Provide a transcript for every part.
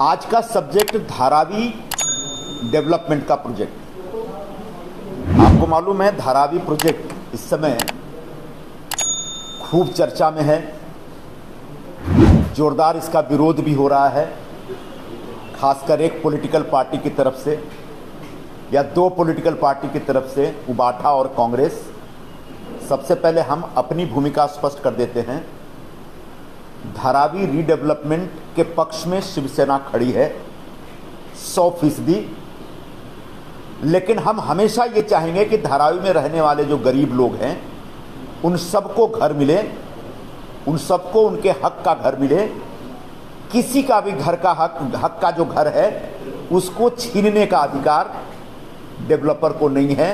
आज का subject Dharavi development का प्रोजेक्ट। आपको मालूम है धारावी प्रोजेक्ट इस समय खूब चर्चा में है, जोरदार इसका विरोध भी हो रहा है, खासकर एक पॉलिटिकल पार्टी की तरफ से या दो पॉलिटिकल पार्टी की तरफ से, उबाठा और कांग्रेस। सबसे पहले हम अपनी भूमिका स्पष्ट कर देते हैं। धारावी रीडेवलपमेंट के पक्ष में शिवसेना खड़ी है 100%, लेकिन हम हमेशा ये चाहेंगे कि धारावी में रहने वाले जो गरीब लोग हैं उन सबको घर मिले, उन सबको उनके हक का घर मिले। किसी का भी घर का हक का जो घर है उसको छीनने का अधिकार डेवलपर को नहीं है।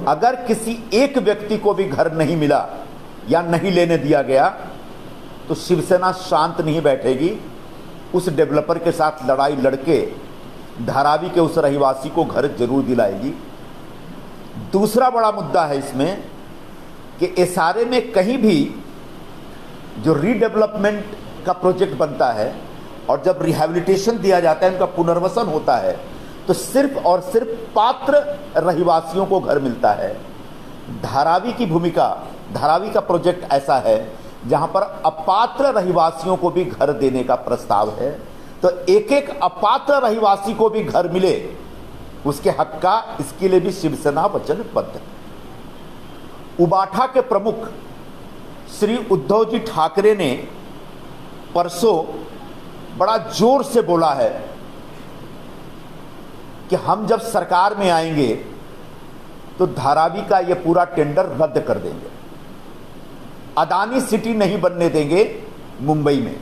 अगर किसी एक व्यक्ति को भी घर नहीं मिला या नहीं लेने दिया गया तो शिवसेना शांत नहीं बैठेगी, उस डेवलपर के साथ लड़ाई लड़के धारावी के उस रहिवासी को घर जरूर दिलाएगी। दूसरा बड़ा मुद्दा है इसमें कि एसआरए में कहीं भी जो रीडेवलपमेंट का प्रोजेक्ट बनता है और जब रिहैबिलिटेशन दिया जाता है, उनका पुनर्वसन होता है, तो सिर्फ और सिर्फ पात्र रहिवासियों को घर मिलता है। धारावी की भूमिका, धारावी का प्रोजेक्ट ऐसा है जहां पर अपात्र रहिवासियों को भी घर देने का प्रस्ताव है। तो एक एक अपात्र रहिवासी को भी घर मिले उसके हक का, इसके लिए भी शिवसेना वचनबद्ध है। उबाठा के प्रमुख श्री उद्धव जी ठाकरे ने परसों बड़ा जोर से बोला है कि हम जब सरकार में आएंगे तो धारावी का यह पूरा टेंडर रद्द कर देंगे, अदानी सिटी नहीं बनने देंगे मुंबई में।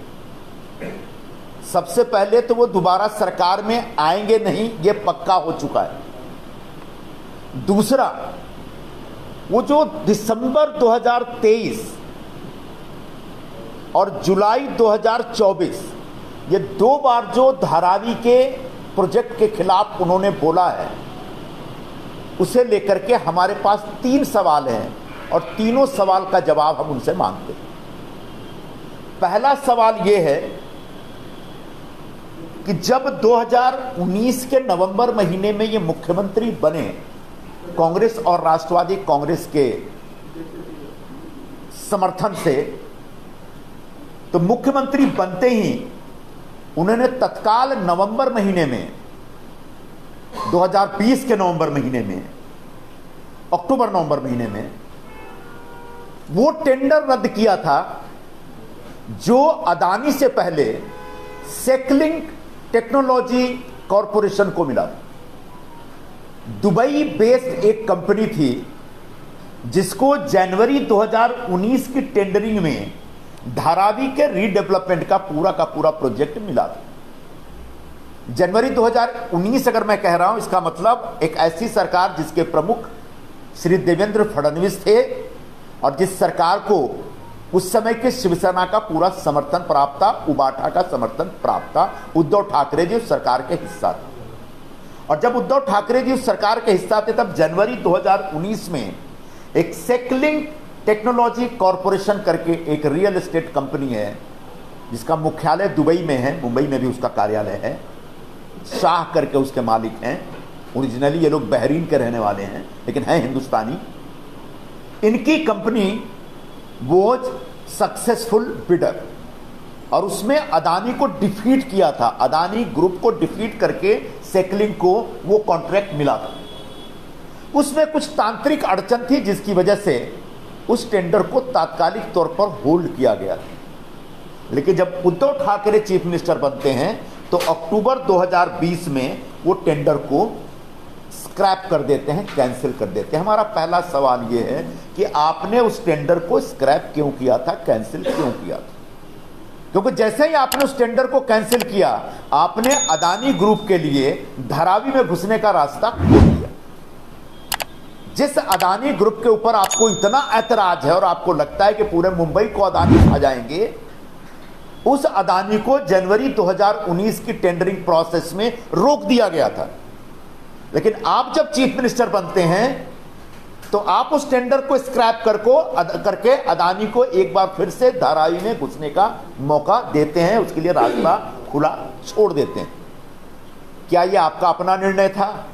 सबसे पहले तो वो दोबारा सरकार में आएंगे नहीं, ये पक्का हो चुका है। दूसरा, वो जो दिसंबर 2023 और जुलाई 2024 ये दो बार जो धारावी के प्रोजेक्ट के खिलाफ उन्होंने बोला है, उसे लेकर के हमारे पास 3 सवाल हैं और तीनों सवाल का जवाब हम उनसे मांगते हैं। पहला सवाल यह है कि जब 2019 के नवंबर महीने में ये मुख्यमंत्री बने कांग्रेस और राष्ट्रवादी कांग्रेस के समर्थन से, तो मुख्यमंत्री बनते ही उन्होंने तत्काल नवंबर महीने में, 2020 के नवंबर महीने में, अक्टूबर नवंबर महीने में वो टेंडर रद्द किया था जो अदानी से पहले सेकलिंग टेक्नोलॉजी कॉरपोरेशन को मिला। दुबई बेस्ड एक कंपनी थी जिसको जनवरी 2019 की टेंडरिंग में धारावी के रीडेवलपमेंट का पूरा प्रोजेक्ट मिला था। जनवरी 2019 अगर मैं कह रहा हूं, इसका मतलब एक ऐसी सरकार जिसके प्रमुख श्री देवेंद्र फडणवीस थे और जिस सरकार को उस समय के शिवसेना का पूरा समर्थन प्राप्त था, उबाठा का समर्थन प्राप्त था। उद्धव ठाकरे जी उस सरकार के हिस्सा थे और जब उद्धव ठाकरे जी उस सरकार के हिस्सा थे तब जनवरी 2019 में एक सेकलिंग टेक्नोलॉजी कॉरपोरेशन करके एक रियल एस्टेट कंपनी है जिसका मुख्यालय दुबई में है, मुंबई में भी उसका कार्यालय है, शाह करके उसके मालिक हैं। ओरिजिनली ये लोग बहरीन के रहने वाले हैं लेकिन हैं हिंदुस्तानी। इनकी कंपनी वॉज सक्सेसफुल बिडर और उसमें अदानी को डिफीट किया था, अदानी ग्रुप को डिफीट करके सेकलिंग को वो कॉन्ट्रैक्ट मिला था। उसमें कुछ तांत्रिक अड़चन थी जिसकी वजह से उस टेंडर को तात्कालिक तौर पर होल्ड किया गया था। लेकिन जब उद्धव ठाकरे चीफ मिनिस्टर बनते हैं तो अक्टूबर 2020 में वो टेंडर को स्क्रैप कर देते हैं, कैंसिल कर देते हैं। हमारा पहला सवाल यह है कि आपने उस टेंडर को स्क्रैप क्यों किया था, कैंसिल क्यों किया था? क्योंकि जैसे ही आपने उस टेंडर को कैंसिल किया, आपने अदानी ग्रुप के लिए धारावी में घुसने का रास्ता खोल दिया। जिस अदानी ग्रुप के ऊपर आपको इतना ऐतराज है और आपको लगता है कि पूरे मुंबई को अदानी खा जाएंगे, उस अदानी को जनवरी 2019 की टेंडरिंग प्रोसेस में रोक दिया गया था। लेकिन आप जब चीफ मिनिस्टर बनते हैं तो आप उस टेंडर को स्क्रैप करके अदानी को एक बार फिर से धारावी में घुसने का मौका देते हैं, उसके लिए रास्ता खुला छोड़ देते हैं। क्या यह आपका अपना निर्णय था?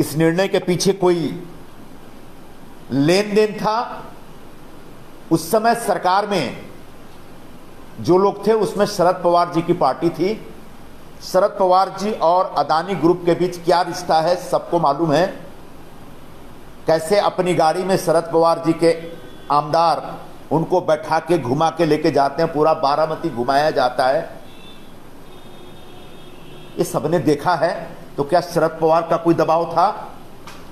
इस निर्णय के पीछे कोई लेन देन था? उस समय सरकार में जो लोग थे उसमें शरद पवार जी की पार्टी थी। शरद पवार जी और अदानी ग्रुप के बीच क्या रिश्ता है सबको मालूम है। कैसे अपनी गाड़ी में शरद पवार जी के आमदार उनको बैठा के घुमा के लेके जाते हैं, पूरा बारामती घुमाया जाता है, ये सबने देखा है। तो क्या शरद पवार का कोई दबाव था?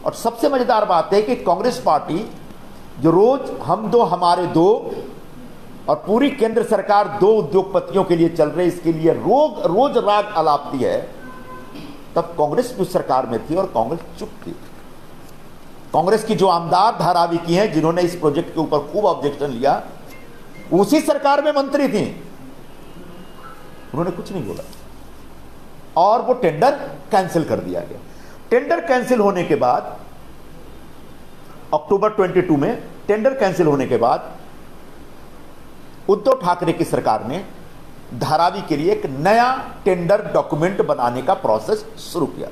और सबसे मजेदार बात है कि कांग्रेस पार्टी जो रोज हम दो हमारे दो और पूरी केंद्र सरकार दो उद्योगपतियों के लिए चल रहे, इसके लिए रोज राग अलापती है, तब कांग्रेस उस सरकार में थी और कांग्रेस चुप थी। कांग्रेस की जो आमदार धारावी की हैं, जिन्होंने इस प्रोजेक्ट के ऊपर खूब ऑब्जेक्शन लिया, उसी सरकार में मंत्री थी, उन्होंने कुछ नहीं बोला और वो टेंडर कैंसिल कर दिया गया। टेंडर कैंसिल होने के बाद अक्टूबर 22 में टेंडर कैंसिल होने के बाद उद्धव ठाकरे की सरकार ने धारावी के लिए एक नया टेंडर डॉक्यूमेंट बनाने का प्रोसेस शुरू किया।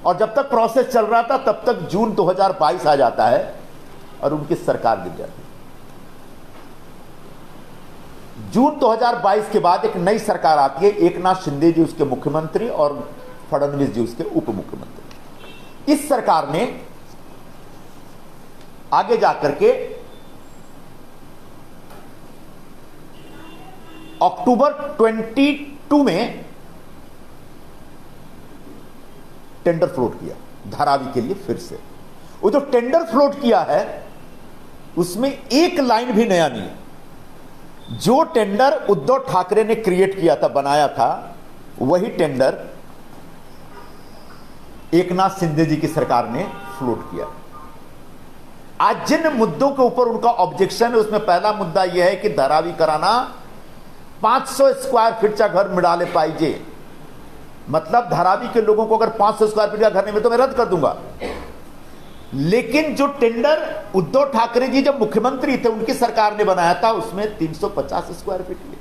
और जब तक प्रोसेस चल रहा था तब तक जून 2022 आ जाता है और उनकी सरकार गिर जाती है। जून 2022 के बाद एक नई सरकार आती है, एकनाथ शिंदे जी उसके मुख्यमंत्री और फडणवीस जी उसके उप मुख्यमंत्री। इस सरकार ने आगे जाकर के अक्टूबर 22 में टेंडर फ्लोट किया धारावी के लिए फिर से। वो जो टेंडर फ्लोट किया है उसमें एक लाइन भी नया नहीं है। जो टेंडर उद्धव ठाकरे ने क्रिएट किया था, बनाया था, वही टेंडर एकनाथ शिंदे जी की सरकार ने फ्लोट किया। आज जिन मुद्दों के ऊपर उनका ऑब्जेक्शन है उसमें पहला मुद्दा यह है कि धारावी कराना 500 स्क्वायर फीट का घर मिडाले पाइजे। मतलब धारावी के लोगों को अगर 500 स्क्वायर फीट का घर नहीं मिले तो मैं रद्द कर दूंगा। लेकिन जो टेंडर उद्धव ठाकरे जी जब मुख्यमंत्री थे उनकी सरकार ने बनाया था उसमें 350 स्क्वायर फीट लिए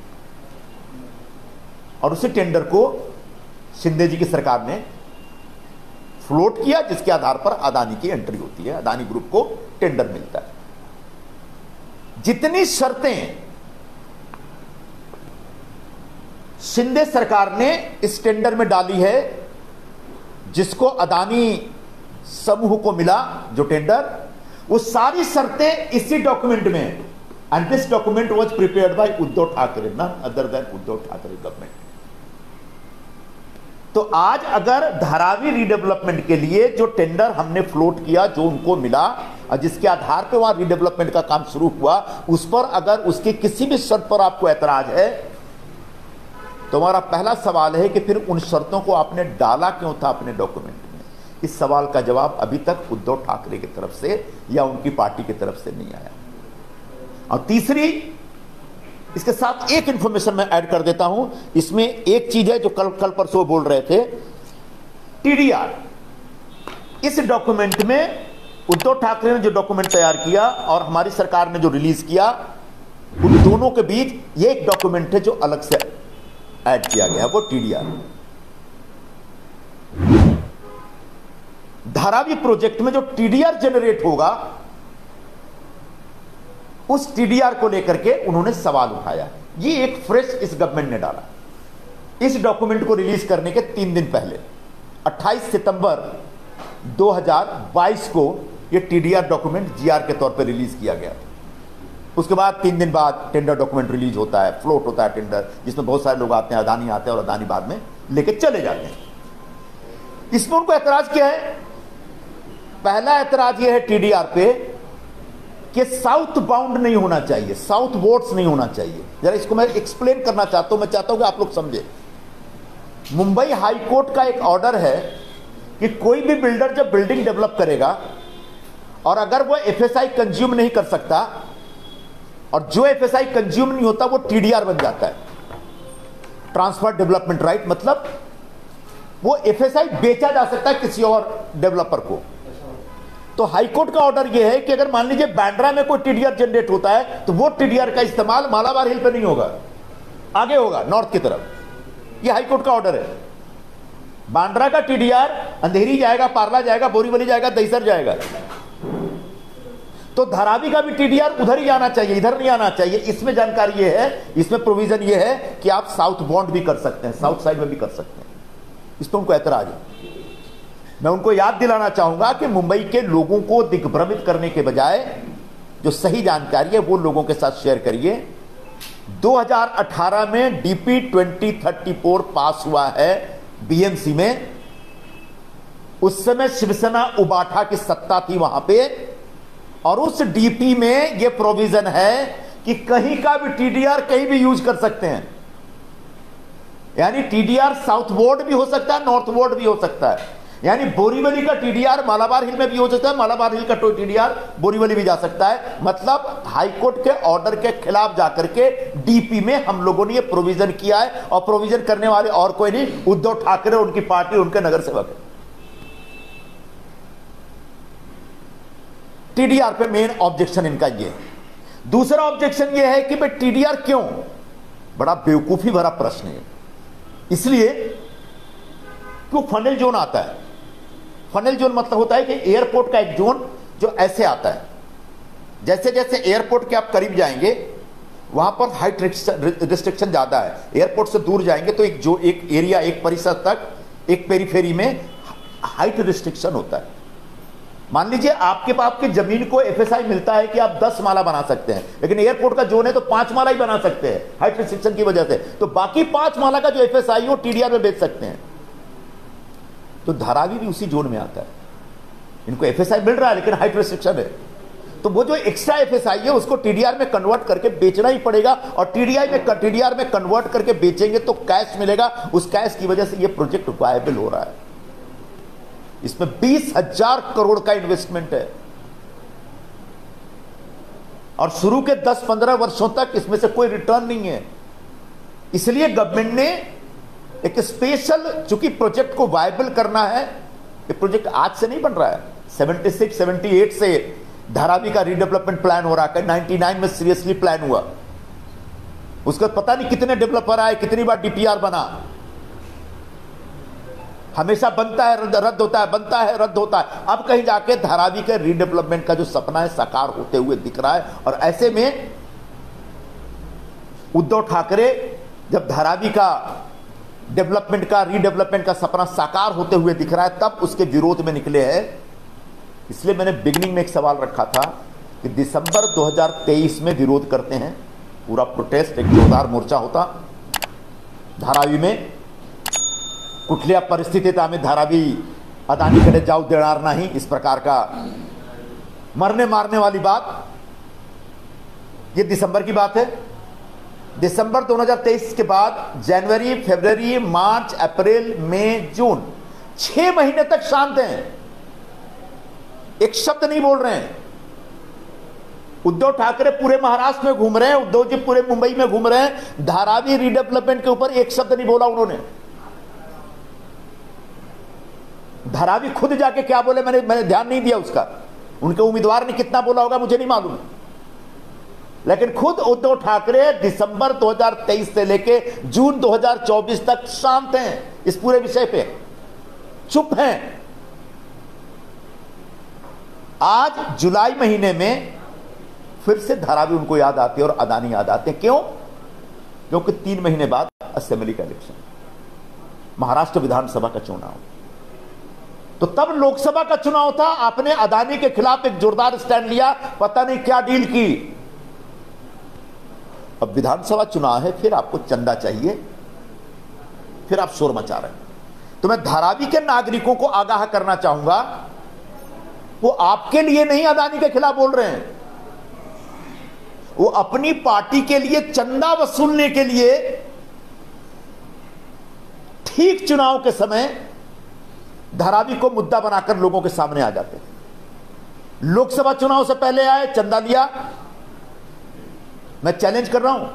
और उसी टेंडर को शिंदे जी की सरकार ने फ्लोट किया, जिसके आधार पर अदानी की एंट्री होती है, अदानी ग्रुप को टेंडर मिलता है। जितनी शर्तें शिंदे सरकार ने इस टेंडर में डाली है, जिसको अदानी समूह को मिला जो टेंडर, वो सारी शर्तें इसी डॉक्यूमेंट में, and this document was prepared by Uddhav Thackeray, none other than Uddhav Thackeray government. तो आज अगर धारावी रीडेवलपमेंट के लिए जो टेंडर हमने फ्लोट किया, जो उनको मिला और जिसके आधार पर वहां रीडेवलपमेंट का काम शुरू हुआ, उस पर अगर उसकी किसी भी शर्त पर आपको ऐतराज है तो हमारा पहला सवाल है कि फिर उन शर्तों को आपने डाला क्यों था अपने डॉक्यूमेंट में। इस सवाल का जवाब अभी तक उद्धव ठाकरे की तरफ से या उनकी पार्टी की तरफ से नहीं आया। और तीसरी, इसके साथ एक इंफॉर्मेशन मैं ऐड कर देता हूं। इसमें एक चीज है जो कल परसों बोल रहे थे, टीडीआर। इस डॉक्यूमेंट में उद्धव ठाकरे ने जो डॉक्यूमेंट तैयार किया और हमारी सरकार ने जो रिलीज किया, उन दोनों के बीच ये एक डॉक्यूमेंट है जो अलग से ऐड किया गया, वो टीडीआर। धारावी प्रोजेक्ट में जो टीडीआर जनरेट होगा, उस टीडीआर को लेकर के उन्होंने सवाल उठाया। ये एक फ्रेश इस गवर्नमेंट ने डाला। इस डॉक्यूमेंट को रिलीज करने के 3 दिन पहले 28 सितंबर 2022 को ये टीडीआर डॉक्यूमेंट जीआर के तौर पर रिलीज किया गया। उसके बाद 3 दिन बाद टेंडर डॉक्यूमेंट रिलीज होता है, फ्लोट होता है टेंडर, जिसमें बहुत सारे लोग आते हैं, अदानी आते हैं और अदानी बाद में लेके चले जाते हैं। इसमें उनको ऐतराज क्या है? पहला ऐतराज यह है टीडीआर पे कि साउथ बाउंड नहीं होना चाहिए, साउथ बोर्ड्स नहीं होना चाहिए। जरा इसको मैं एक्सप्लेन करना चाहता हूं, मैं चाहता हूं कि आप लोग समझे। मुंबई हाई कोर्ट का एक ऑर्डर है कि कोई भी बिल्डर जब बिल्डिंग डेवलप करेगा और अगर वो एफएसआई कंज्यूम नहीं कर सकता, और जो एफएसआई कंज्यूम नहीं होता वो टीडीआर बन जाता है, ट्रांसफर डेवलपमेंट राइट। मतलब वो एफएसआई बेचा जा सकता है किसी और डेवलपर को। तो हाईकोर्ट का ऑर्डर यह है कि अगर मान लीजिए बांद्रा में कोई टीडीआर जनरेट होता है तो वो टीडीआर का इस्तेमाल मालाबार हिल पे नहीं होगा, आगे होगा नॉर्थ की तरफ। ये हाईकोर्ट का ऑर्डर है। बांद्रा का टीडीआर अंधेरी जाएगा, पार्ला जाएगा, बोरीवली जाएगा, दहिसर जाएगा। तो धारावी का भी टीडीआर उधर ही आना चाहिए, इधर नहीं आना चाहिए। इसमें जानकारी ये है, इसमें प्रोविजन ये है कि आप साउथ बाउंड भी कर सकते हैं, साउथ साइड में भी कर सकते हैं। इस पर उनको ऐतराज है। मैं उनको याद दिलाना चाहूंगा कि मुंबई के लोगों को दिग्भ्रमित करने के बजाय जो सही जानकारी है वो लोगों के साथ शेयर करिए। 2018 में डीपी 2034 पास हुआ है बीएमसी में। उस समय शिवसेना उबाठा की सत्ता थी वहां पे, और उस डीपी में यह प्रोविजन है कि कहीं का भी टीडीआर कहीं भी यूज कर सकते हैं। यानी टीडीआर साउथ बोर्ड भी हो सकता है, नॉर्थ बोर्ड भी हो सकता है। यानी बोरीवली का टीडीआर मालाबार हिल में भी हो सकता है, मालाबार हिल का टीडीआर बोरीवली भी जा सकता है। मतलब हाईकोर्ट के ऑर्डर के खिलाफ जाकर के डीपी में हम लोगों ने ये प्रोविजन किया है, और प्रोविजन करने वाले और कोई नहीं, उद्धव ठाकरे, उनकी पार्टी, उनके नगर सेवक है। टीडीआर पे मेन ऑब्जेक्शन इनका ये है। दूसरा ऑब्जेक्शन ये है कि भाई टीडीआर क्यों? बड़ा बेवकूफी भरा प्रश्न है। इसलिए क्यों फनल जोन आता है? फनल जोन मतलब होता है कि एयरपोर्ट का एक जोन जो ऐसे आता है। जैसे जैसे एयरपोर्ट के आप करीब जाएंगे वहां पर हाइट रिस्ट्रिक्शन ज्यादा है। एयरपोर्ट से दूर जाएंगे तो एक एरिया, एक परिसर तक, एक पेरीफेरी में हाइट रिस्ट्रिक्शन होता है। मान लीजिए आपके जमीन को एफएसआई मिलता है कि आप 10 माला बना सकते हैं, लेकिन एयरपोर्ट का जोन है तो 5 माला ही बना सकते हैं हाइट रिस्ट्रिक्शन की वजह से। तो बाकी 5 माला का जो एफएसआई वो टीडीआर में बेच सकते हैं। तो धारावी भी उसी जोन में आता है। इनको एफएसआई मिल रहा है लेकिन हाइट रिस्ट्रिक्शन है, तो वो जो एक्स्ट्रा एफएसआई है उसको टीडीआर में कन्वर्ट करके बेचना ही पड़ेगा। और टीडीआर में कन्वर्ट करके बेचेंगे तो कैश मिलेगा। उस कैश की वजह से ये प्रोजेक्ट वायबल हो रहा है। इसमें 20,000 करोड़ का इन्वेस्टमेंट है, और शुरू के 10-15 वर्षों तक इसमें से कोई रिटर्न नहीं है। इसलिए गवर्नमेंट ने एक स्पेशल, चूंकि प्रोजेक्ट को वायबल करना है, ये प्रोजेक्ट आज से नहीं बन रहा है, 76-78 से धारावी का रीडेवलपमेंट प्लान हो रहा है। 99 में सीरियसली प्लान हुआ। उसका पता नहीं कितने डेवलपर आए, कितनी बार डीपीआर बना। हमेशा बनता है, रद्द होता है, बनता है, रद्द होता है। अब कहीं जाके धारावी के रीडेवलपमेंट का जो सपना है साकार होते हुए दिख रहा है। और ऐसे में उद्धव ठाकरे जब धारावी का डेवलपमेंट का, रीडेवलपमेंट का सपना साकार होते हुए दिख रहा है, तब उसके विरोध में निकले हैं। इसलिए मैंने बिगिनिंग में एक सवाल रखा था कि दिसंबर 2023 में विरोध करते हैं, पूरा प्रोटेस्ट, एक जोरदार मोर्चा होता धारावी में। कुठल्या परिस्थितीत आम्ही धारावी अदानीकडे जाऊ देणार नहीं, इस प्रकार का मरने मारने वाली बात। ये दिसंबर की बात है। दिसंबर 2023 के बाद जनवरी, फरवरी, मार्च, अप्रैल, मई, जून, 6 महीने तक शांत हैं, एक शब्द नहीं बोल रहे हैं। उद्धव ठाकरे पूरे महाराष्ट्र में घूम रहे हैं, उद्धव जी पूरे मुंबई में घूम रहे हैं, धारावी रीडेवलपमेंट के ऊपर एक शब्द नहीं बोला उन्होंने। धारावी खुद जाके क्या बोले मैंने ध्यान नहीं दिया उसका। उनके उम्मीदवार ने कितना बोला होगा मुझे नहीं मालूम, लेकिन खुद उद्धव ठाकरे दिसंबर 2023 से लेके जून 2024 तक शांत हैं, इस पूरे विषय पे चुप हैं। आज जुलाई महीने में फिर से धारावी उनको याद आती है और अदानी याद आते हैं। क्यों? क्योंकि 3 महीने बाद असेंबली का इलेक्शन, महाराष्ट्र विधानसभा का चुनाव। तो तब लोकसभा का चुनाव था, आपने अदानी के खिलाफ एक जोरदार स्टैंड लिया, पता नहीं क्या डील की। अब विधानसभा चुनाव है, फिर आपको चंदा चाहिए, फिर आप शोर मचा रहे हैं। तो मैं धारावी के नागरिकों को आगाह करना चाहूंगा, वो आपके लिए नहीं अदानी के खिलाफ बोल रहे हैं, वो अपनी पार्टी के लिए चंदा वसूलने के लिए ठीक चुनाव के समय धारावी को मुद्दा बनाकर लोगों के सामने आ जाते हैं। लोकसभा चुनाव से पहले आए, चंदा लिया। मैं चैलेंज कर रहा हूं,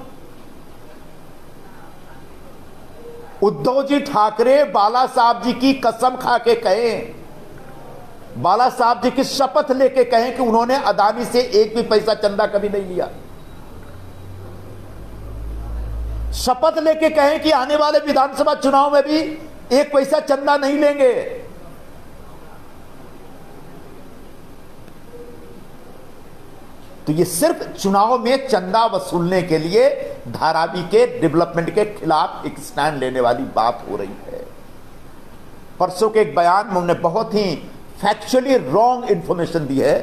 उद्धव जी ठाकरे बाला साहब जी की कसम खा के कहें, बाला साहब जी की शपथ लेके कहें कि उन्होंने अदानी से एक भी पैसा चंदा कभी नहीं लिया। शपथ लेके कहें कि आने वाले विधानसभा चुनाव में भी 1 पैसा चंदा नहीं लेंगे। तो ये सिर्फ चुनाव में चंदा वसूलने के लिए धारावी के डेवलपमेंट के खिलाफ एक स्टैंड लेने वाली बात हो रही है। परसों के एक बयान में उन्होंने बहुत ही फैक्चुअली रॉन्ग इंफॉर्मेशन दी है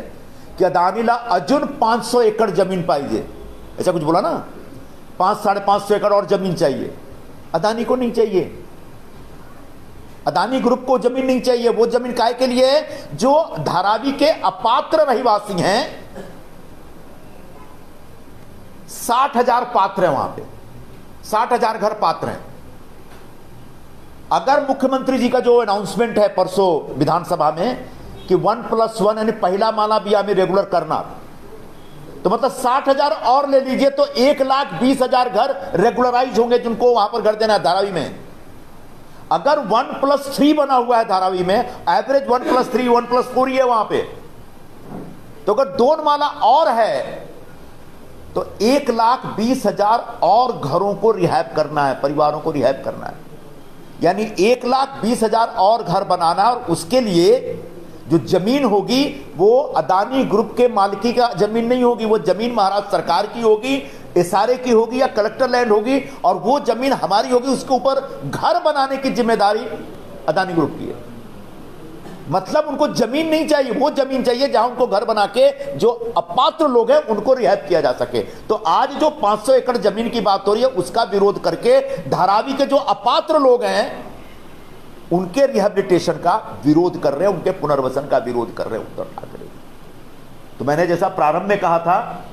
कि अदानीला अजुन 500 एकड़ जमीन पाइजे, ऐसा कुछ बोला ना। 500-550 एकड़ और जमीन चाहिए। अदानी को नहीं चाहिए, अदानी ग्रुप को जमीन नहीं चाहिए। वो जमीन काहे के लिए है? जो धारावी के अपात्र रहिवासी हैं, 60,000 पात्र हैं वहां पे, 60,000 घर पात्र हैं। अगर मुख्यमंत्री जी का जो अनाउंसमेंट है परसों विधानसभा में कि 1+1 यानी पहला माला भी हमें रेगुलर करना, तो मतलब 60,000 और ले लीजिए तो 1,20,000 घर रेगुलराइज होंगे जिनको वहां पर घर देना है धारावी में। अगर 1+3 बना हुआ है धारावी में, एवरेज 1+3 1+4 ही है वहां पे, तो अगर 2 माला और है तो 1,20,000 और घरों को रिहैब करना है, परिवारों को रिहैब करना है। यानी 1,20,000 और घर बनाना, और उसके लिए जो जमीन होगी वो अदानी ग्रुप के मालिकी का जमीन नहीं होगी, वो जमीन महाराष्ट्र सरकार की होगी, इशारे की होगी या कलेक्टर लैंड होगी, और वो जमीन हमारी होगी। उसके ऊपर घर बनाने की जिम्मेदारी अदानी ग्रुप की है। मतलब उनको जमीन नहीं चाहिए, वो जमीन चाहिए जहां उनको घर बना के जो अपात्र लोग हैं उनको रिहैब किया जा सके। तो आज जो 500 एकड़ जमीन की बात हो रही है उसका विरोध करके धारावी के जो अपात्र लोग हैं उनके रिहेबिलिटेशन का विरोध कर रहे हैं, उनके पुनर्वसन का विरोध कर रहे हैं उद्धव ठाकरे। तो मैंने जैसा प्रारंभ में कहा था,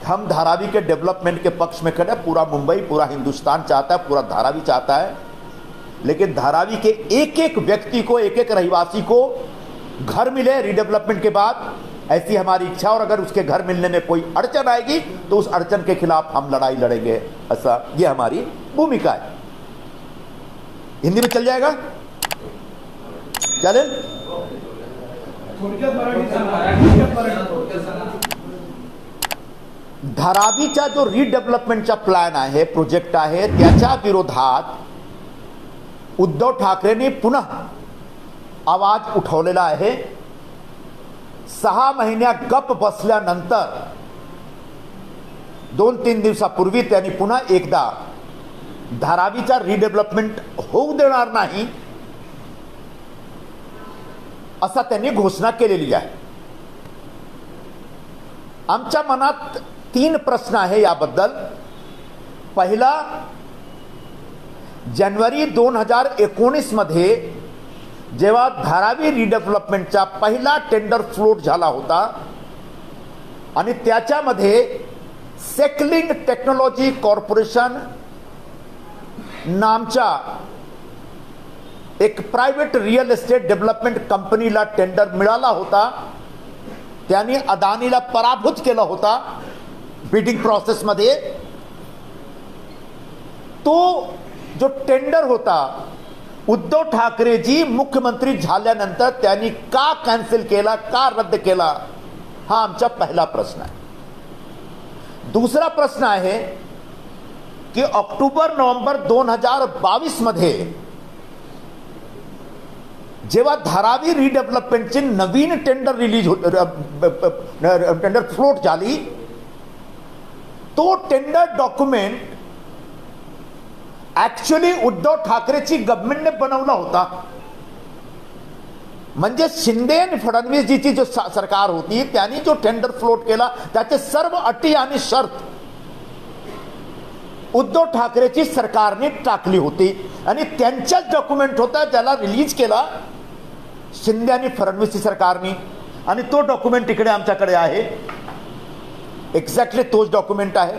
हम धारावी के डेवलपमेंट के पक्ष में खड़े। पूरा मुंबई, पूरा हिंदुस्तान चाहता है, पूरा धारावी चाहता है, लेकिन धारावी के एक एक व्यक्ति को, एक एक रहवासी को घर मिले रिडेवलपमेंट के बाद, ऐसी हमारी इच्छा। और अगर उसके घर मिलने में कोई अड़चन आएगी तो उस अड़चन के खिलाफ हम लड़ाई लड़ेंगे, ऐसा ये हमारी भूमिका है। हिंदी में चल जाएगा, चले। धारावीचा जो रिडेव्हलपमेंटचा प्लॅन आहे, प्रोजेक्ट आहे, त्याच्या विरोधात उद्धव ठाकरेंनी पुन्हा आवाज उठवलेला आहे। 6 महिन्या गप बसल्यानंतर 2-3 दिवसापूर्वी त्यांनी पुन्हा एकदा धारावीचा रिडेव्हलपमेंट होऊ देणार नाही असा त्यांनी घोषणा केलेली आहे। आमच्या मनात 3 प्रश्न आहे याबद्दल। पहिला, जानेवारी 2019 मध्ये जेव्हा धारावी रिडेव्हलपमेंटचा पहिला टेंडर फ्लोट झाला होता आणि त्याच्यामध्ये सेकलिंग टेक्नॉलॉजी कॉर्पोरेशन नामच्या एक प्राइवेट रियल एस्टेट डेव्हलपमेंट कंपनीला टेंडर मिळाला होता। त्यांनी अदानीला पराभूत केला होता बिडिंग प्रोसेस मध्ये। तो जो टेंडर होता उद्धव ठाकरेजी मुख्यमंत्री झाल्यानंतर त्यांनी का कॅन्सल केला, का रद्द केला, हा आमचा पहिला प्रश्न आहे। दुसरा प्रश्न आहे की ऑक्टोबर-नोव्हेंबर 2022 मध्ये जेव्हा धारावी रिडेव्हलपमेंटचे नवीन टेंडर रिलीज टेंडर फ्लोट झाली, तो टेंडर डॉक्युमेंट ऍक्च्युअली उद्धव ठाकरेची गव्हर्नमेंटने बनवला होता। म्हणजे शिंदे आणि फडणवीस जीची जो सरकार होती त्यांनी जो टेंडर फ्लोट केला त्याचे सर्व अटी आणि शर्त उद्धव ठाकरेची सरकारने टाकली होती आणि त्यांचाच डॉक्युमेंट होता ज्याला रिलीज केला शिंदे आणि फडणवीस सरकारने। आणि तो डॉक्युमेंट इकडे आमच्याकडे आहे, एक्झॅक्टली तोच डॉक्युमेंट आहे।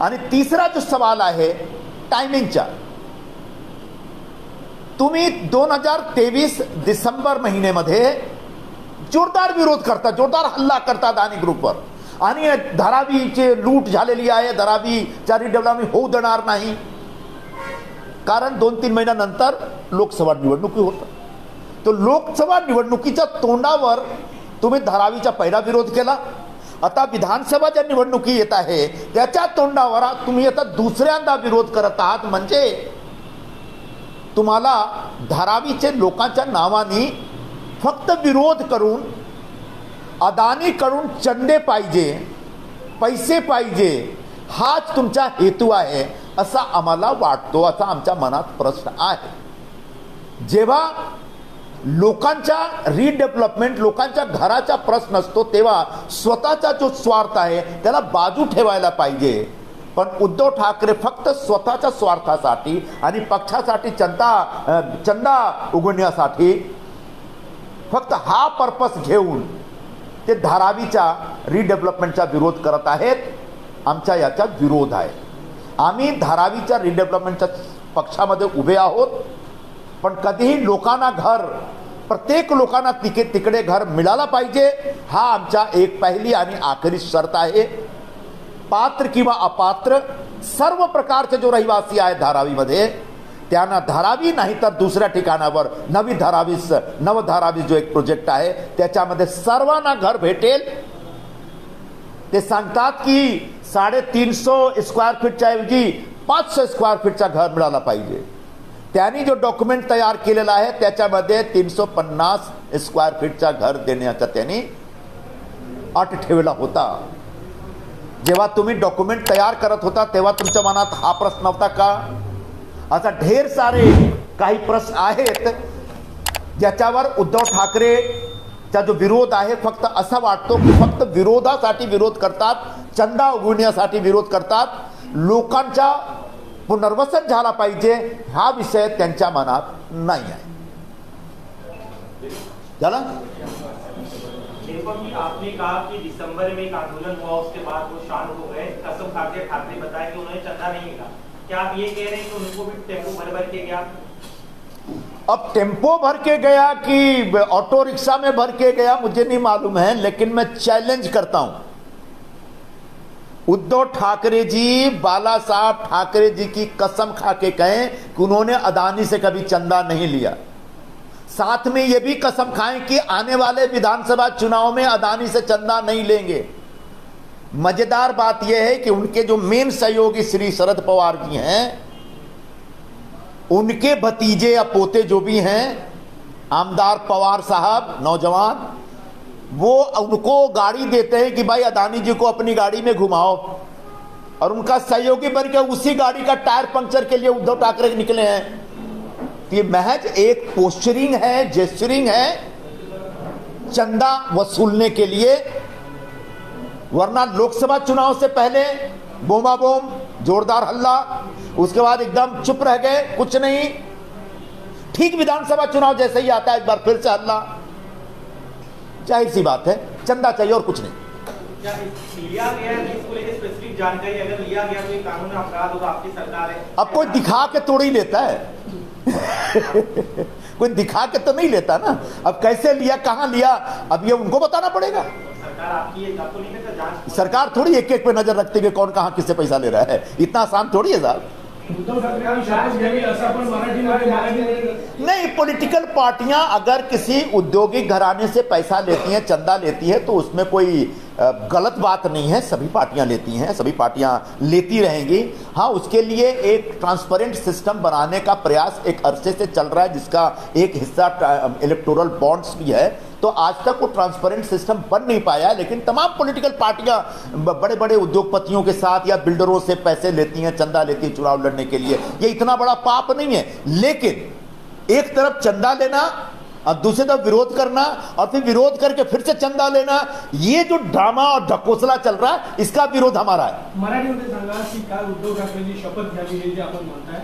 आणि तिसरा जो सवाल आहे टायमिंगचा, तुम्ही 2023 डिसेंबर महिन्यामध्ये जोरदार विरोध करता, जोरदार हल्ला करता अदानी ग्रुपवर आणि धारावीची लूट झालेली आहे, धारावीचा रिडेव्हलपमेंट होऊ देणार नाही, कारण 2-3 महिन्यानंतर लोकसभा निवडणुकी होतात। तो लोकसभा निवडणुकीच्या तोंडावर तुम्ही धारावीचा पहिला विरोध केला आता विधानसभाच्या निवडणुकी येत आहे, त्याच्या तोंडावर तुम्ही आता दुसऱ्यांदा विरोध करत आहात, म्हणजे तुम्हाला धारावीचे लोकांच्या नावाने फक्त विरोध करून अदानीकडून चंदे पाहिजे, पैसे पाहिजे, हाच तुमचा हेतू आहे असा आम्हाला वाटतो, असा आमच्या मनात प्रश्न आहे। जेव्हा लोकांच्या रिडेव्हलपमेंट, लोकांच्या घराचा प्रश्न असतो, तेव्हा स्वतःचा जो स्वार्थ आहे त्याला बाजू ठेवायला पाहिजे। पण उद्धव ठाकरे फक्त स्वतःच्या स्वार्थासाठी आणि पक्षासाठी चंदा उगवण्यासाठी फक्त हा पर्पस घेऊन ते धारावीच्या रिडेव्हलपमेंटचा विरोध करत आहेत। आमचा याचा विरोध आहे। आम्ही धारावीच्या रिडेव्हलपमेंटच्या पक्षामध्ये उभे आहोत, पण कधीही लोकांना घर, प्रत्येक लोकांना तिकडे घर मिळाला पाहिजे, हा आमचा एक पहिली आणि आखरी शर्त आहे। पात्र किंवा अपात्र सर्व प्रकारचे जो रहिवासी आहेत धारावीमध्ये, त्यांना धारावी नाही तर दुसऱ्या ठिकाणावर नव धारावी जो एक प्रोजेक्ट आहे त्याच्यामध्ये सर्वांना घर भेटेल। ते सांगतात की 350 स्क्वेअर फीटच्या ऐवजी 500 स्क्वेअर फीटचा घर मिळाला पाहिजे। त्यांनी जो डॉक्युमेंट तयार केलेला आहे त्याच्यामध्ये 350 स्क्वेअर फीटचा घर देण्याचा त्यांनी अट ठेवला होता। जेव्हा तुम्ही डॉक्युमेंट तयार करत होता तेव्हा तुमच्या मनात हा प्रश्न नव्हता का? असा ढेर सारे काही प्रश्न आहेत ज्याच्यावर उद्धव ठाकरेचा जो विरोध आहे फक्त असा वाटतो की फक्त विरोधासाठी विरोध करतात, चंदा उगवण्यासाठी विरोध करतात, लोकांचा पुनर्वसन झाला पाहिजे हा विषय त्यांच्या मनात नाही आहे। चला, आपने कहा कि दिसंबर में एक आंदोलन हुआ, उसके बाद वो शांत हो गए। कसम खाते ठाकरे बताया कि उन्होंने चंदा नहीं मिला। क्या आप ये कह रहे हैं कि उनको भी टेम्पो भर के गया? अब टेम्पो भर के गया कि ऑटो रिक्शा में भर के गया मुझे नहीं मालूम है, लेकिन मैं चैलेंज करता हूं, उद्धव ठाकरे जी, बाला साहब ठाकरे जी की कसम खा के कहें कि उन्होंने अदानी से कभी चंदा नहीं लिया। साथ में यह भी कसम खाएं कि आने वाले विधानसभा चुनाव में अदानी से चंदा नहीं लेंगे। मजेदार बात यह है कि उनके जो मेन सहयोगी श्री शरद पवार जी हैं, उनके भतीजे या पोते जो भी हैं, आमदार पवार साहब नौजवान, वो उनको गाड़ी देते हैं कि भाई अदानी जी को अपनी गाड़ी में घुमाओ, और उनका सहयोगी बन के उसी गाड़ी का टायर पंक्चर के लिए उद्धव ठाकरे निकले हैं। ये महज एक पोस्चरिंग है, जेस्चरिंग है चंदा वसूलने के लिए, वरना लोकसभा चुनाव से पहले बोमा बोम, जोरदार हल्ला, उसके बाद एकदम चुप रह गए, कुछ नहीं। ठीक विधानसभा चुनाव जैसे ही आता है एक बार फिर से हल्ला। जाहिर सी बात है, चंदा चाहिए और कुछ नहीं। क्या लिया गया कि इसको लेकर स्पेसिफिक जानकारी, अगर लिया गया तो ये कानून अपराध होगा, आपकी सरकार है? अब कोई दिखा के थोड़ी लेता है कोई दिखा के तो नहीं लेता ना। अब कैसे लिया, कहां लिया, अब ये उनको बताना पड़ेगा। सरकार आपकी है, आपको नहीं करता जांच? सरकार थोड़ी एक एक पे नजर रखते हुए कौन कहां किससे पैसा ले रहा है, इतना आसान थोड़ी है साहब। नहीं, पॉलिटिकल पार्टियां अगर किसी औद्योगिक घराने से पैसा लेती हैं, चंदा लेती है, तो उसमें कोई गलत बात नहीं है। सभी पार्टियां लेती हैं, सभी पार्टियां लेती रहेंगी। हाँ, उसके लिए एक ट्रांसपेरेंट सिस्टम बनाने का प्रयास एक अरसे से चल रहा है, जिसका एक हिस्सा इलेक्टोरल बॉन्ड्स भी है। तो आज तक वो ट्रांसपेरेंट सिस्टम बन नहीं पाया है, लेकिन तमाम पॉलिटिकल पार्टियां बड़े बड़े उद्योगपतियों के साथ या बिल्डरों से पैसे लेती हैं, चंदा लेती हैं चुनाव लड़ने के लिए। ये इतना बड़ा पाप नहीं है, लेकिन एक तरफ चंदा लेना और दूसरी तरफ विरोध करना और फिर विरोध करके फिर से चंदा लेना, ये जो ड्रामा और ढकोसला चल रहा है, इसका विरोध हमारा है। मराठीमध्ये सांगा की काय उद्धव ठाकरेंची शपथ घ्यावी हे जे आपण म्हणताय,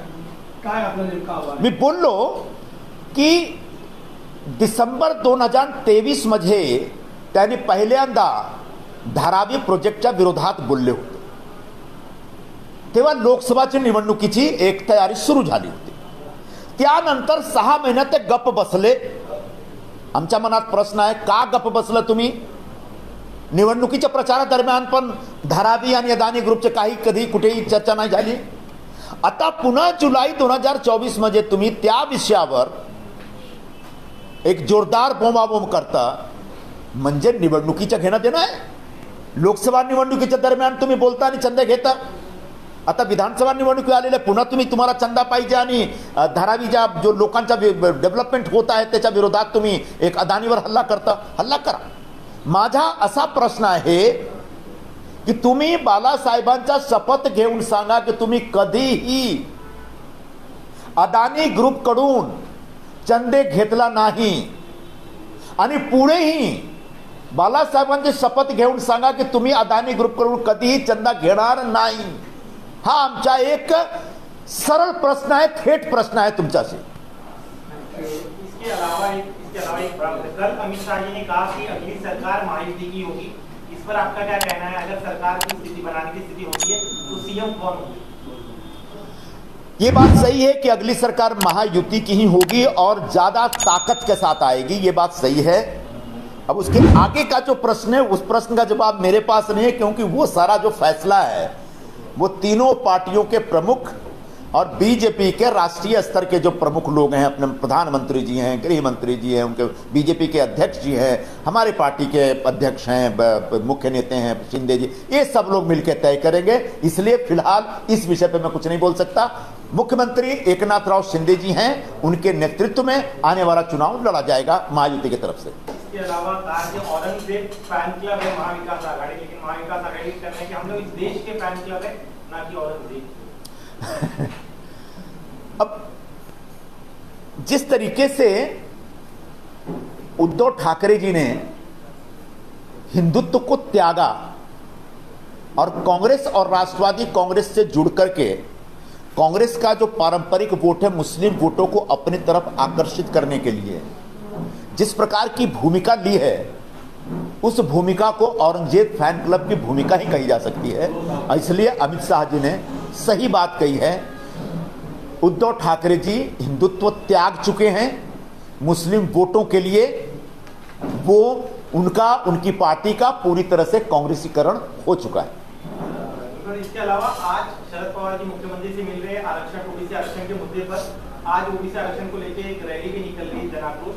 काय आपला नेमका आवाज? मी बोललो की डिसेंबर 2023 मध्ये त्यांनी पहिल्यांदा धारावी प्रोजेक्टच्या विरोधात बोलले होते। तेव्हा लोकसभाची निवडणुकीची एक तयारी सुरू झाली होती। त्यानंतर 6 महिन्यात ते गप्प बसले। आमच्या मनात प्रश्न आहे, का गप्प बसला तुम्ही? निवडणुकीच्या प्रचारादरम्यान पण धारावी आणि अदानी ग्रुपचे कधी कुठेही चर्चा नाही झाली। आता पुन्हा जुलै 2024 मध्ये तुम्ही त्या विषयावर एक जोरदार बोंबाबोंब करता, म्हणजे निवडणुकीचं घेणं देणं आहे? लोकसभा निवडणुकीच्या दरम्यान तुम्ही बोलता आणि चंदा घेता. आता विधानसभा निवडणुकी आलेल्या पुन्हा तुम्हाला चंदा पाहिजे आणि धारावी ज्या जो लोकांचा डेव्हलपमेंट होत आहे त्याच्या विरोधात तुम्ही एक अदानीवर हल्ला करता. हल्ला करा. माझा असा प्रश्न आहे की तुम्ही बाळासाहेबांचा शपथ घेऊन सांगा की तुम्ही कधीही अदानी ग्रुप कडून चंदे घेतला नाही आणि पुढेही बाळासाहेबांची शपथ घेऊन सांगा की तुम्ही अदानी ग्रुप कडून कधीही चंदा घेणार नाही. हा आमचा एक सरळ प्रश्न आहे, थेट प्रश्न आहे तुमच्याशी. इसके अलावा एक कल अमित शाह जी ने कहा कि अगली सरकार महायुति की होगी. इस पर आपका क्या कहना है? अगर सरकार की स्थिति बनाने की स्थिति होती है तो सीएम कौन होगी? ये बात सही है कि अगली सरकार महायुति की ही होगी और ज्यादा ताकत के साथ आएगी. ये बात सही है. अब उसके आगे का जो प्रश्न है उस प्रश्न का जवाब मेरे पास नहीं है, क्योंकि वो सारा जो फैसला है वो तीनों पार्टियों के प्रमुख और बीजेपी के राष्ट्रीय स्तर के जो प्रमुख लोग हैं, अपने प्रधानमंत्री जी हैं, गृह मंत्री जी हैं, उनके बीजेपी के अध्यक्ष जी हैं, हमारे पार्टी के अध्यक्ष हैं, मुख्य नेता हैं शिंदे जी, ये सब लोग मिलकर तय करेंगे. इसलिए फिलहाल इस विषय पे मैं कुछ नहीं बोल सकता. मुख्यमंत्री एकनाथ राव शिंदे जी हैं, उनके नेतृत्व में आने वाला चुनाव लड़ा जाएगा महायुति की तरफ से. इसके अलावा औरंगजेब फैन क्लब है महाविकास आघाड़ी, लेकिन महाविकास आघाड़ी कहते हैं कि हम लोग इस देश के फैन क्लब है, ना कि औरंगजेब. अब जिस तरीके से उद्धव ठाकरे जी ने हिंदुत्व को त्यागा और कांग्रेस और राष्ट्रवादी कांग्रेस से जुड़ करके कांग्रेस का जो पारंपरिक वोट है मुस्लिम वोटों को अपनी तरफ आकर्षित करने के लिए जिस प्रकार की भूमिका ली है, उस भूमिका को औरंगजेब फैन क्लब की भूमिका ही कही जा सकती है. इसलिए अमित शाह जी ने सही बात कही है. उद्धव ठाकरे जी हिंदुत्व त्याग चुके हैं. मुस्लिम वोटों के लिए वो उनकी पार्टी का पूरी तरह से कांग्रेसीकरण हो चुका है. इसके अलावा आज शरद पवार जी मुख्यमंत्री से मिल रहे हैं आरक्षण ओबीसी आरक्षण के मुद्दे पर. आज ओबीसी आरक्षण को लेकर एक रैली भी निकल रही है, जन आक्रोश.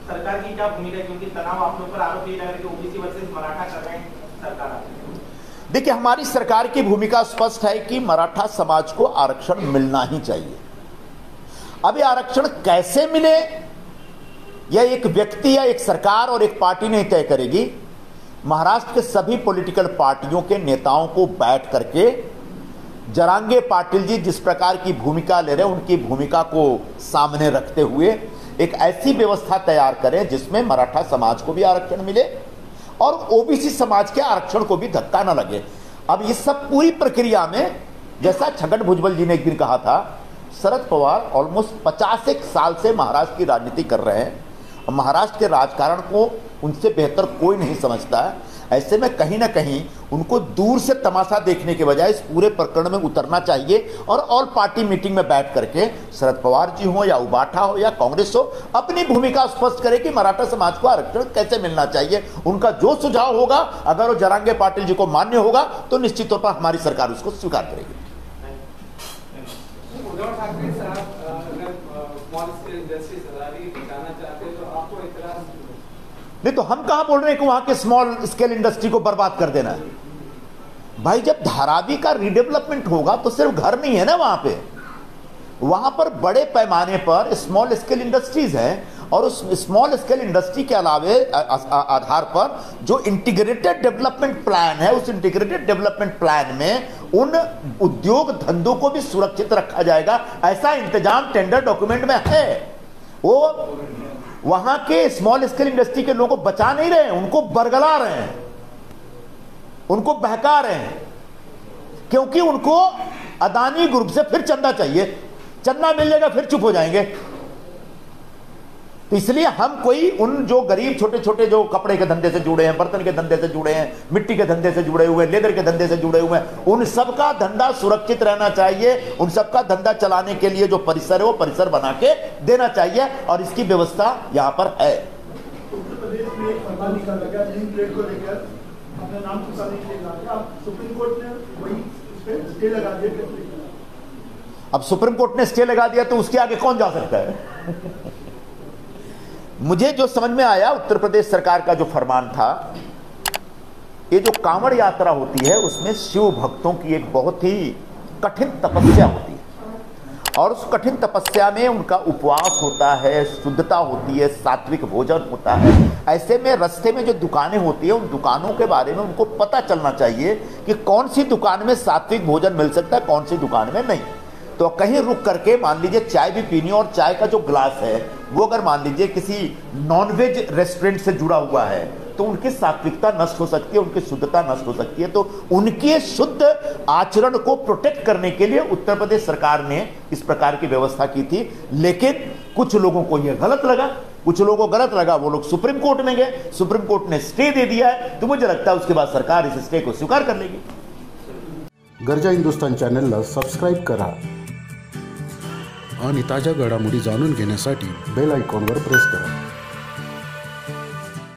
सरकार की क्या भूमिका है? क्योंकि तनाव आप लोग पर आरोप ये लग रहा है कि ओबीसी वर्सेस मराठा कर रहे हैं सरकार. देखिए, हमारी सरकार की भूमिका स्पष्ट है कि मराठा समाज को आरक्षण मिलना ही चाहिए. अब ये आरक्षण कैसे मिले यह एक व्यक्ति या एक सरकार और एक पार्टी नहीं तय करेगी. महाराष्ट्र के सभी पॉलिटिकल पार्टियों के नेताओं को बैठ करके जरांगे पाटिल जी जिस प्रकार की भूमिका ले रहे हैं उनकी भूमिका को सामने रखते हुए एक ऐसी व्यवस्था तैयार करें जिसमें मराठा समाज को भी आरक्षण मिले और ओबीसी समाज के आरक्षण को भी धक्का न लगे. अब इस सब पूरी प्रक्रिया में जैसा छगन भुजबल जी ने एक दिन कहा था, शरद पवार ऑलमोस्ट 50 साल से महाराष्ट्र की राजनीति कर रहे हैं और महाराष्ट्र के राजकारण को उनसे बेहतर कोई नहीं समझता है. ऐसे में कहीं ना कहीं उनको दूर से तमाशा देखने के बजाय इस पूरे प्रकरण में उतरना चाहिए और ऑल पार्टी मीटिंग में बैठ करके शरद पवार जी हो या उबाठा हो या कांग्रेस हो अपनी भूमिका स्पष्ट करे कि मराठा समाज को आरक्षण कैसे मिलना चाहिए. उनका जो सुझाव होगा अगर वो जरांगे पाटिल जी को मान्य होगा तो निश्चित तौर पर हमारी सरकार उसको स्वीकार करेगी. उद्धव ठाकरे साहब अगर स्मॉल स्केल इंडस्ट्री दिखाना चाहते हैं तो आपको इतराज नहीं. तो हम कहां बोल रहे हैं कि वहां के स्मॉल स्केल इंडस्ट्री को बर्बाद कर देना है. भाई जब धारावी का रीडेवलपमेंट होगा तो सिर्फ घर नहीं है ना, वहां पर बड़े पैमाने पर स्मॉल स्केल इंडस्ट्रीज हैं और उस स्मॉल स्केल इंडस्ट्री के अलावे आधार पर जो इंटीग्रेटेड डेवलपमेंट प्लान है उस इंटीग्रेटेड डेवलपमेंट प्लान में उन उद्योग धंधों को भी सुरक्षित रखा जाएगा. ऐसा इंतजाम टेंडर डॉक्यूमेंट में है. वो वहां के स्मॉल स्केल इंडस्ट्री के लोगों को बचा नहीं रहे हैं, उनको बरगला रहे हैं, उनको बहका रहे हैं, क्योंकि उनको अदानी ग्रुप से फिर चंदा चाहिए. चंदा मिल जाएगा फिर चुप हो जाएंगे. तो इसलिए हम कोई उन जो गरीब छोटे छोटे जो कपड़े के धंधे से जुड़े हैं, बर्तन के धंधे से जुड़े हैं, मिट्टी के धंधे से जुड़े हुए, लेदर के धंधे से जुड़े हुए हैं, उन सबका धंधा सुरक्षित रहना चाहिए. उन सबका धंधा चलाने के लिए जो परिसर है वो परिसर बना के देना चाहिए और इसकी व्यवस्था यहाँ पर है. उत्तर प्रदेश में एक फरमान निकाला गया नेम प्लेट को लेकर अपना नाम चुकाने के लिए. सुप्रीम कोर्ट ने वही उस पर स्टे लगा दिया. अब सुप्रीम कोर्ट ने स्टे लगा दिया तो उसके आगे कौन जा सकता है? मुझे जो समझ में आया उत्तर प्रदेश सरकार का जो फरमान था ये जो कांवड़ यात्रा होती है उसमें शिव भक्तों की एक बहुत ही कठिन तपस्या होती है, और उस कठिन तपस्या में उनका उपवास होता है, शुद्धता होती है, सात्विक भोजन होता है। ऐसे में रास्ते में जो दुकानें होती है उन दुकानों के बारे में उनको पता चलना चाहिए कि कौन सी दुकान में सात्विक भोजन मिल सकता है, कौन सी दुकान में नहीं। तो कहीं रुक करके मान लीजिए चाय भी पीनी, और चाय का जो ग्लास है वो अगर मान लीजिए किसी नॉनवेज रेस्टोरेंट से जुड़ा हुआ है तो उनकी सात्विकता नष्ट हो सकती है, उनकी शुद्धता नष्ट हो सकती है। तो उनके शुद्ध आचरण को प्रोटेक्ट करने के लिए उत्तर प्रदेश सरकार ने इस प्रकार की व्यवस्था की थी। लेकिन कुछ लोगों को यह गलत लगा, कुछ लोगों को गलत लगा, वो लोग सुप्रीम कोर्ट में गए, सुप्रीम कोर्ट ने स्टे दे दिया है। तो मुझे लगता है उसके बाद सरकार इस स्टे को स्वीकार कर लेगी। गरजा हिंदुस्तान चॅनलला सबस्क्राईब करा आणि ताज्या घडामोडी जाणून घेण्यासाठी बेल आयकॉनवर प्रेस करा।